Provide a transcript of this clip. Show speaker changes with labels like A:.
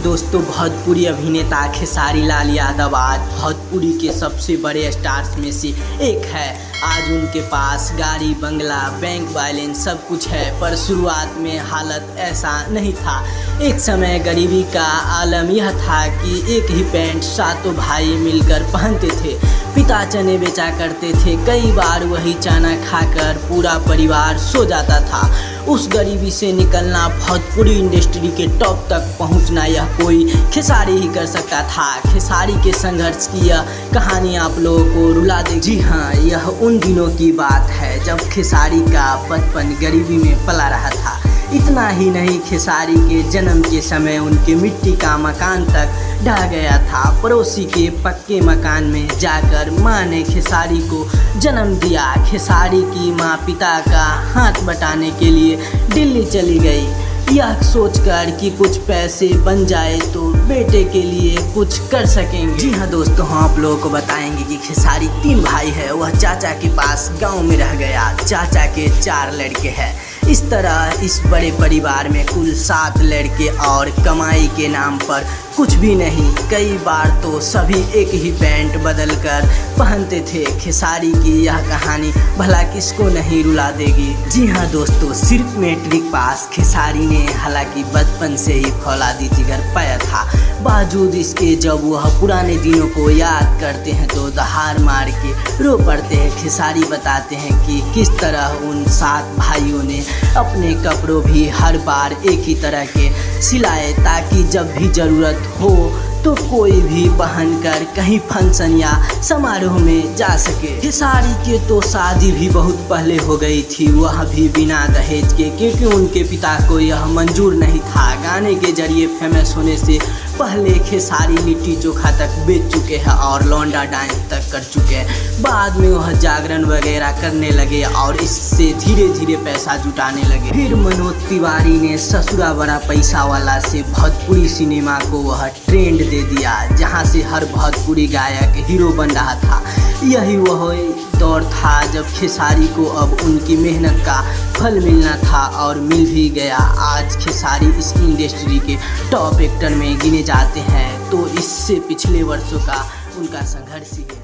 A: दोस्तों, भोजपुरी अभिनेता खेसारी लाल यादव आज भोजपुरी के सबसे बड़े स्टार्स में से एक है। आज उनके पास गाड़ी, बंगला, बैंक बैलेंस सब कुछ है, पर शुरुआत में हालत ऐसा नहीं था। एक समय गरीबी का आलम यह था कि एक ही पैंट सातों भाई मिलकर पहनते थे। पिता चने बेचा करते थे, कई बार वही चना खाकर पूरा परिवार सो जाता था। उस गरीबी से निकलना, भोजपुरी इंडस्ट्री के टॉप तक पहुंचना, यह कोई खेसारी ही कर सकता था। खेसारी के संघर्ष की यह कहानी आप लोगों को रुला दे। जी हाँ, यह उन दिनों की बात है जब खेसारी का बचपन गरीबी में पला रहा था। इतना ही नहीं, खेसारी के जन्म के समय उनके मिट्टी का मकान तक ढह गया था। पड़ोसी के पक्के मकान में जाकर मां ने खेसारी को जन्म दिया। खेसारी की मां पिता का हाथ बटाने के लिए दिल्ली चली गई, यह सोचकर कि कुछ पैसे बन जाए तो बेटे के लिए कुछ कर सकेंगे। जी हाँ दोस्तों, हम आप लोगों को बताएंगे कि खेसारी 3 भाई है। वह चाचा के पास गांव में रह गया। चाचा के 4 लड़के हैं। इस तरह इस बड़े परिवार में कुल 7 लड़के और कमाई के नाम पर कुछ भी नहीं। कई बार तो सभी एक ही पैंट बदल कर पहनते थे। खेसारी की यह कहानी भला किसको नहीं रुला देगी। जी हाँ दोस्तों, सिर्फ मैट्रिक पास खेसारी ने हालांकि बचपन से ही फौलादी जिगर पाया था। बावजूद इसके जब वह पुराने दिनों को याद करते हैं तो दहाड़ मार के रो पड़ते हैं। खेसारी बताते हैं कि किस तरह उन 7 भाइयों ने अपने कपड़ों भी हर बार एक ही तरह के सिलाए, ताकि जब भी ज़रूरत हो तो कोई भी पहनकर कहीं फंक्शन या समारोह में जा सके। खेसारी के तो शादी भी बहुत पहले हो गई थी, वह भी बिना दहेज के, क्योंकि उनके पिता को यह मंजूर नहीं था। गाने के जरिए फेमस होने से पहले खेसारी लिट्टी चोखा तक बेच चुके हैं और लौंडा डांस तक कर चुके हैं। बाद में वह जागरण वगैरह करने लगे और इससे धीरे धीरे पैसा जुटाने लगे। फिर मनोज तिवारी ने ससुरा बड़ा पैसा वाला से भोजपुरी सिनेमा को वह ट्रेंड दे दिया, जहां से हर भोजपुरी गायक हीरो बन रहा था। यही वह दौर था जब खेसारी को अब उनकी मेहनत का फल मिलना था, और मिल भी गया। आज खेसारी इस इंडस्ट्री के टॉप एक्टर में गिने जाते हैं, तो इससे पिछले वर्षों का उनका संघर्ष ही है।